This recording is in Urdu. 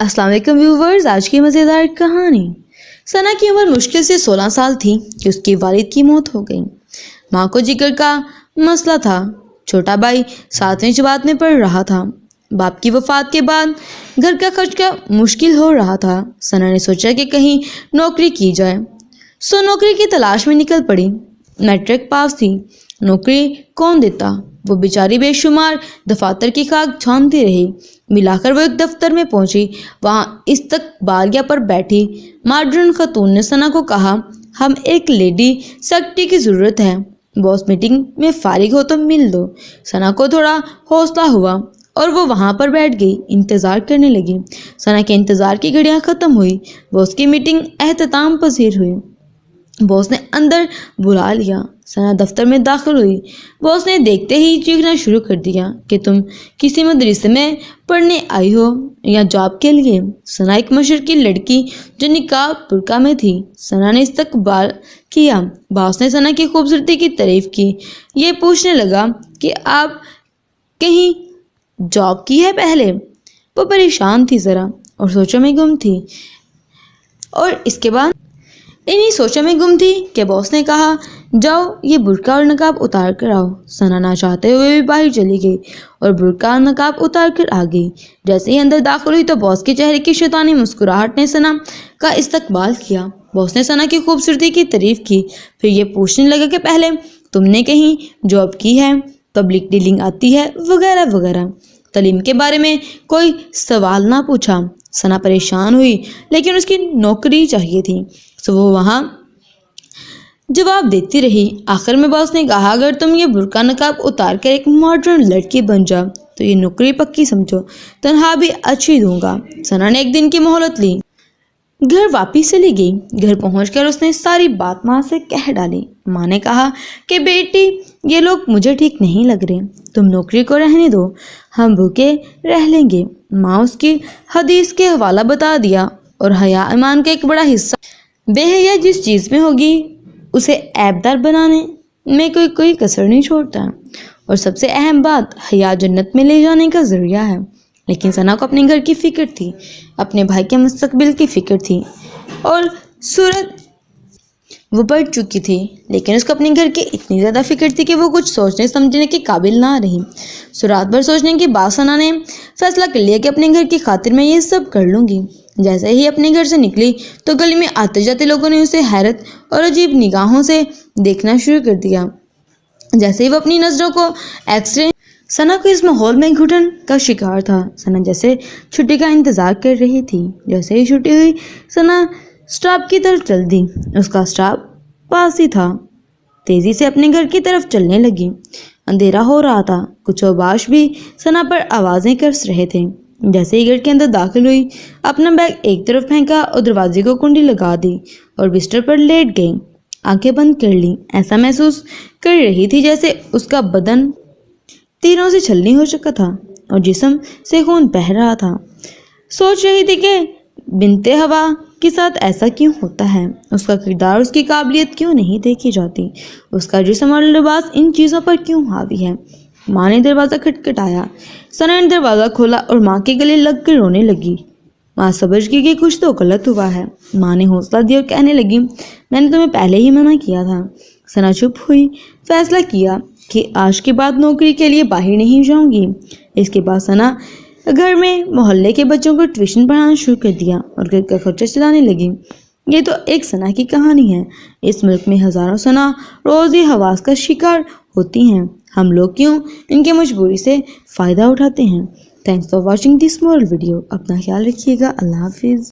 السلام علیکم ویورز، آج کی مزیدار کہانی۔ ثنا کی عمر مشکل سے 16 سال تھی کہ اس کے والد کی موت ہو گئی۔ ماں کو جگر کا مسئلہ تھا۔ چھوٹا بھائی 7ویں جماعت میں پڑھ رہا تھا۔ باپ کی وفات کے بعد گھر کا خرچ کا مشکل ہو رہا تھا۔ ثنا نے سوچا کہ کہیں نوکری کی جائے، سو نوکری کی تلاش میں نکل پڑی۔ میٹرک پاس تھی، نوکری کون دیتا؟ وہ بیچاری بے شمار دفاتر کی خاک چھانتی رہی۔ ملا کر وہ ایک دفتر میں پہنچی۔ وہاں استقبالیہ پر بیٹھی ماڈرن خاتون نے ثنا کو کہا، ہم ایک لیڈی سیکرٹری کی ضرورت ہے، باس میٹنگ میں فارغ ہو تو مل دو۔ ثنا کو تھوڑا حوصلہ ہوا اور وہ وہاں پر بیٹھ گئی، انتظار کرنے لگی۔ ثنا کے انتظار کی گھڑیاں ختم ہوئی۔ باس کی میٹنگ اختتام پذیر ہوئی۔ باس نے اندر بلا لیا۔ ثنا دفتر میں داخل ہوئی۔ باس نے دیکھتے ہی چیخنا شروع کر دیا کہ تم کسی مدرسے میں پڑھنے آئی ہو یا جاب کے لیے؟ ثنا ایک مشرقی لڑکی جو نقاب برقع میں تھی۔ ثنا نے استقبال کیا۔ باس نے ثنا کی خوبصورتی کی تعریف کی۔ یہ پوچھنے لگا کہ آپ کہیں جاب کی ہے پہلے؟ وہ پریشان تھی ذرا اور سوچوں میں گم تھی، اور اس کے بعد انہی سوچوں میں گم تھی کہ باس نے کہا، جاؤ یہ برقع اور نقاب اتار کر آؤ۔ ثنا نہ چاہتے ہوئے بھی باہر چلی گئی اور برقع اور نقاب اتار کر آ گئی۔ جیسے ہی اندر داخل ہوئی تو باس کے چہرے کی شیطانی مسکراہٹ نے ثنا کا استقبال کیا۔ باس نے ثنا کی خوبصورتی کی تعریف کی، پھر یہ پوچھنے لگا کہ پہلے تم نے کہیں جاب کی ہے، پبلک ڈیلنگ آتی ہے، وغیرہ وغیرہ۔ تعلیم کے بارے میں کوئی سوال نہ پوچھا۔ ثنا پریشان ہوئی، لیکن اس کی نوکری چاہیے تھی، سو وہ وہاں جواب دیتی رہی۔ آخر میں باس نے کہا، اگر تم یہ برقع نقاب اتار کر ایک ماڈرن لڑکی بن جاؤ تو یہ نوکری پکی سمجھو، تنخواہ بھی اچھی دوں گا۔ ثنا نے ایک دن کی مہلت لی، گھر واپس چلی گئی۔ گھر پہنچ کر اس نے ساری بات ماں سے کہہ ڈالی۔ ماں نے کہا کہ بیٹی یہ لوگ مجھے ٹھیک نہیں لگ رہے، تم نوکری کو رہنے دو، ہم بھوکے رہ لیں گے۔ ماں اس کی حدیث کے حوالہ بتا دیا، اور حیا ایمان کا ایک بڑا حصہ۔ بے حیا جس چیز میں ہوگی اسے عیبدار بنانے میں کوئی کسر نہیں چھوڑتا، اور سب سے اہم بات، حیا جنت میں لے جانے کا ذریعہ ہے۔ لیکن ثنا کو اپنے گھر کی فکر تھی، اپنے بھائی کے مستقبل کی فکر تھی، اور صورت وہ بڑھ چکی تھی، لیکن اس کو اپنے گھر کی اتنی زیادہ فکر تھی کہ وہ کچھ سوچنے سمجھنے کے قابل نہ رہی۔ رات بھر سوچنے کے بعد ثنا نے فیصلہ کر لیا کہ اپنے گھر کی خاطر میں یہ سب کر لوں گی۔ جیسے ہی اپنے گھر سے نکلی تو گلی میں آتے جاتے لوگوں نے اسے حیرت اور عجیب نگاہوں سے دیکھنا شروع کر دیا۔ جیسے ہی وہ اپنی نظروں کو ایکسرے، ثنا کو اس ماحول میں گھٹن کا شکار تھا۔ ثنا جیسے چھٹی کا انتظار کر رہی تھی۔ جیسے ہی چھٹی ہوئی ثنا سٹاپ کی طرف چل دی۔ اس کا سٹاپ پاس ہی تھا۔ تیزی سے اپنے گھر کی طرف چلنے لگی۔ اندھیرا ہو رہا تھا، کچھ اوباش بھی ثنا پر آوازیں کرس رہے تھے۔ جیسے ہی گھر کے اندر داخل ہوئی، اپنا بیگ ایک طرف پھینکا اور دروازے کو کنڈی لگا دی اور بستر پر لیٹ گئی۔ آنکھیں بند کر لی۔ ایسا محسوس کر رہی تھی جیسے اس کا بدن تیروں سے چھلنی ہو چکا تھا اور جسم سے خون بہہ رہا تھا۔ سوچ رہی تھی کہ بنت ہوا کے ساتھ ایسا کیوں ہوتا ہے؟ اس کا کردار، اس کی قابلیت کیوں نہیں دیکھی جاتی؟ اس کا جسم اور لباس ان چیزوں پر کیوں حاوی ہے؟ ماں نے دروازہ کھٹکھٹایا۔ ثنا نے دروازہ کھولا اور ماں کے گلے لگ کر رونے لگی۔ ماں سمجھ گئی کہ کچھ تو غلط ہوا ہے۔ ماں نے حوصلہ دیا اور کہنے لگی، میں نے تمہیں پہلے ہی منع کیا تھا۔ ثنا چپ ہوئی۔ فیصلہ کیا کہ آج کے بعد نوکری کے لیے باہر نہیں جاؤں گی۔ اس کے بعد ثنا گھر میں محلے کے بچوں کو ٹیوشن پڑھانا شروع کر دیا اور گھر کا خرچہ چلانے لگی۔ یہ تو ایک ثنا کی کہانی ہے۔ اس ملک میں ہزاروں ثنا روز یہ حواس کا شکار ہوتی ہیں۔ ہم لوگ کیوں ان کے مجبوری سے فائدہ اٹھاتے ہیں؟ Thanks for watching this moral video. اپنا خیال رکھیے گا۔ اللہ حافظ۔